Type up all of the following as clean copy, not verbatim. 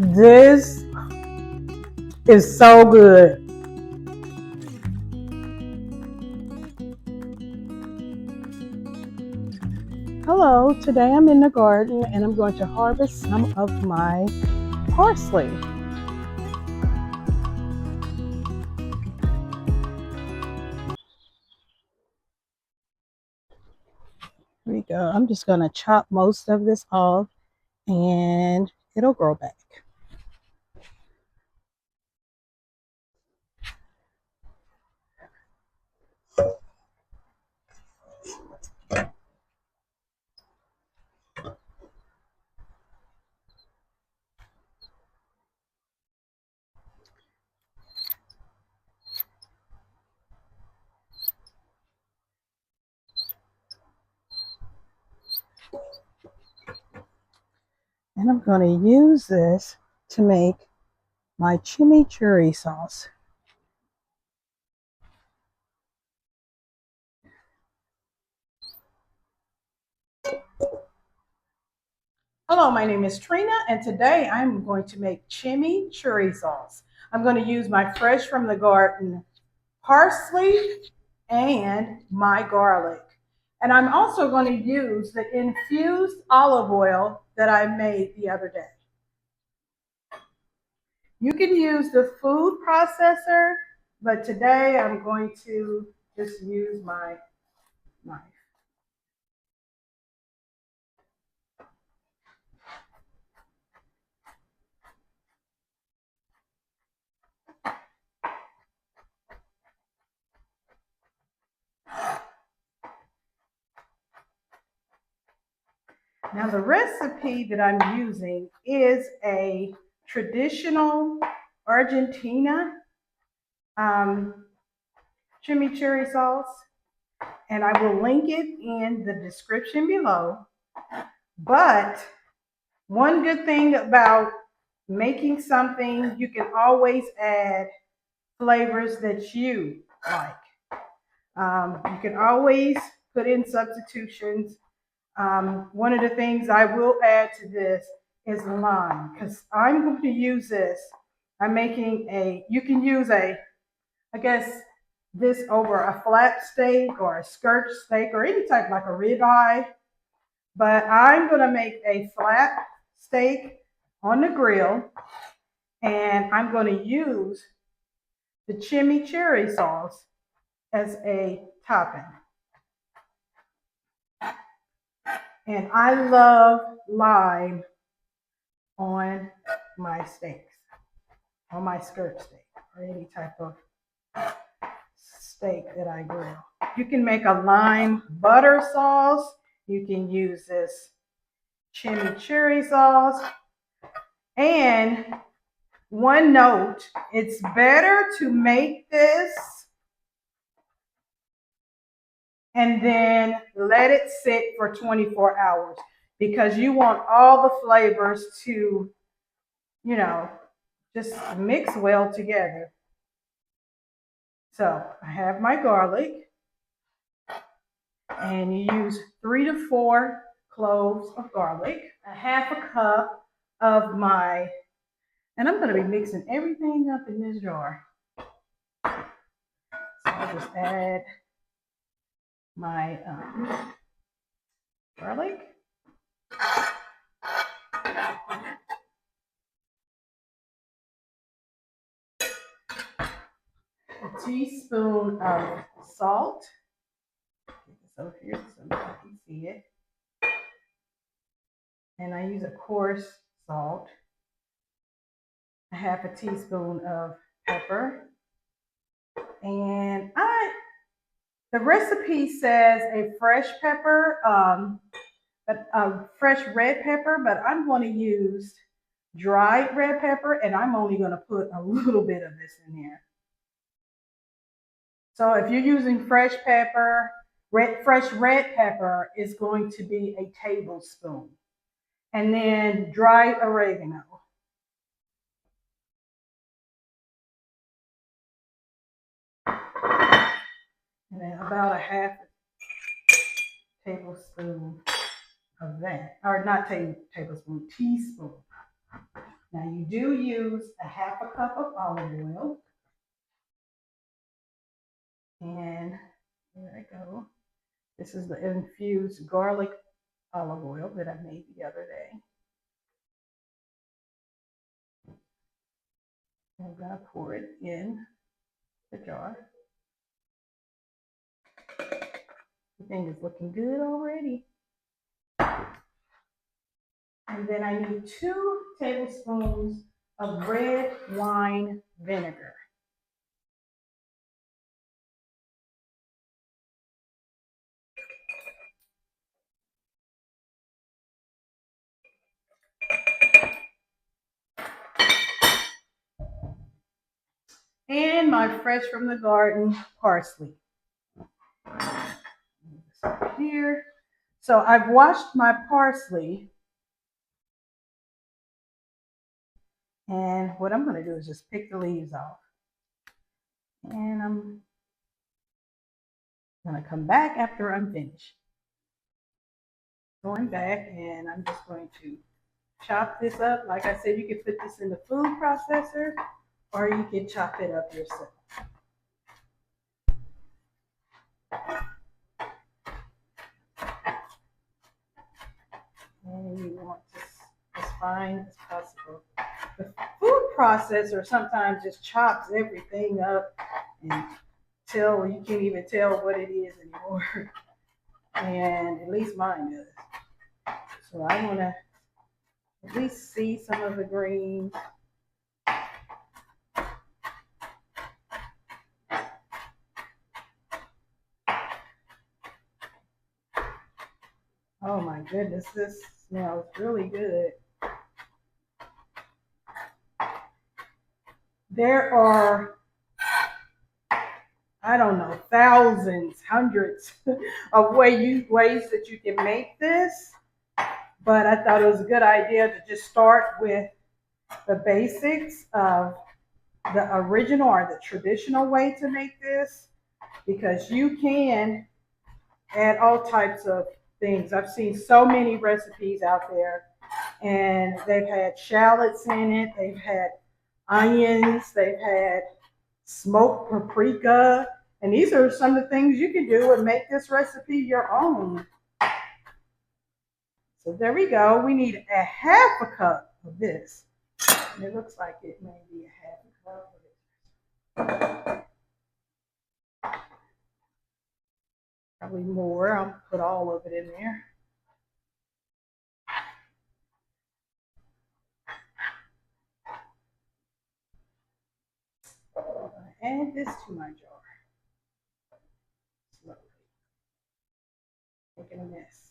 This is so good. Hello, today I'm in the garden and I'm going to harvest some of my parsley. Here we go. I'm just going to chop most of this off and it'll grow back. And I'm going to use this to make my chimichurri sauce. Hello, my name is Trina, and today I'm going to make chimichurri sauce. I'm going to use my fresh from the garden parsley and my garlic. And I'm also going to use the infused olive oil that I made the other day. You can use the food processor, but today I'm going to just use my knife. Now the recipe that I'm using is a traditional Argentina chimichurri sauce, and I will link it in the description below. But one good thing about making something, you can always add flavors that you like. You can always put in substitutions. One of the things I will add to this is lime, because I'm going to use this. I'm making you can use I guess, this over a flat steak or a skirt steak or any type like a ribeye. But I'm going to make a flat steak on the grill, and I'm going to use the chimichurri sauce as a topping. And I love lime on my steaks, on my skirt steak, or any type of steak that I grill. You can make a lime butter sauce. You can use this chimichurri sauce. And one note, it's better to make this and then let it sit for 24 hours because you want all the flavors to, just mix well together. So I have my garlic, and you use 3 to 4 cloves of garlic, a half a cup of and I'm going to be mixing everything up in this jar. So I'll just add my garlic. A teaspoon of salt. Get this over here so you can see it. And I use a coarse salt. A half a teaspoon of pepper. And the recipe says a fresh pepper, a fresh red pepper, but I'm going to use dried red pepper, and I'm only going to put a little bit of this in here. So if you're using fresh pepper, fresh red pepper is going to be a tablespoon. And then dried oregano. And then about a half tablespoon of that. Or not tablespoon, teaspoon. Now you do use a half a cup of olive oil. And there I go. This is the infused garlic olive oil that I made the other day. I'm gonna pour it in the jar. The thing is looking good already. And then I need 2 tablespoons of red wine vinegar. And my fresh from the garden parsley. Here. So I've washed my parsley. And what I'm going to do is just pick the leaves off. And I'm going to come back after I'm finished. Going back, and I'm just going to chop this up. Like I said, you can put this in the food processor or you can chop it up yourself. And you want this as fine as possible. The food processor sometimes just chops everything up until you can't even tell what it is anymore. And at least mine does. So I want to at least see some of the greens. Oh my goodness, this smells really good. There are, I don't know, thousands, hundreds of ways that you can make this. But I thought it was a good idea to just start with the basics of the original or the traditional way to make this, because you can add all types of things. I've seen so many recipes out there, and they've had shallots in it, they've had onions, they've had smoked paprika, and these are some of the things you can do and make this recipe your own. So there we go. We need a half a cup of this. And it looks like it may be a half a cup of it. Probably more. I'll put all of it in there. Add this to my jar. Slowly. Making a mess.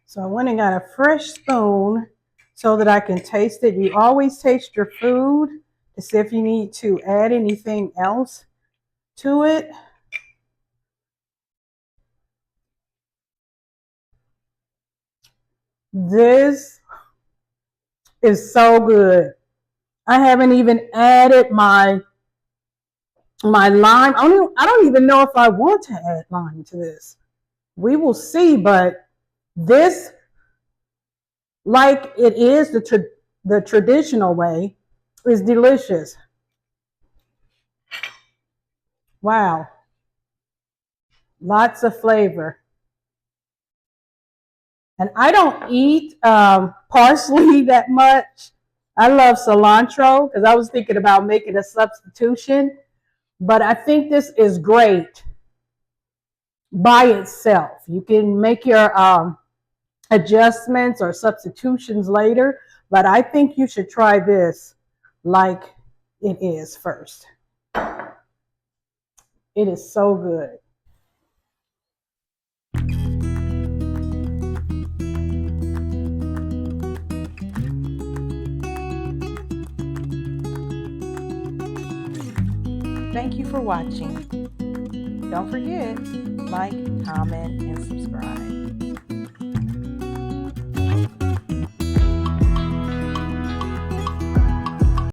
So I went and got a fresh spoon so that I can taste it. You always taste your food to see if you need to add anything else to it. This is so good. I haven't even added my lime. I don't even know if I want to add lime to this. We will see, but this, like it is the traditional way, is delicious. Wow. Lots of flavor. And I don't eat parsley that much. I love cilantro because I was thinking about making a substitution, but I think this is great by itself. You can make your adjustments or substitutions later, but I think you should try this like it is first. It is so good. Thank you for watching. Don't forget, like, comment, and subscribe.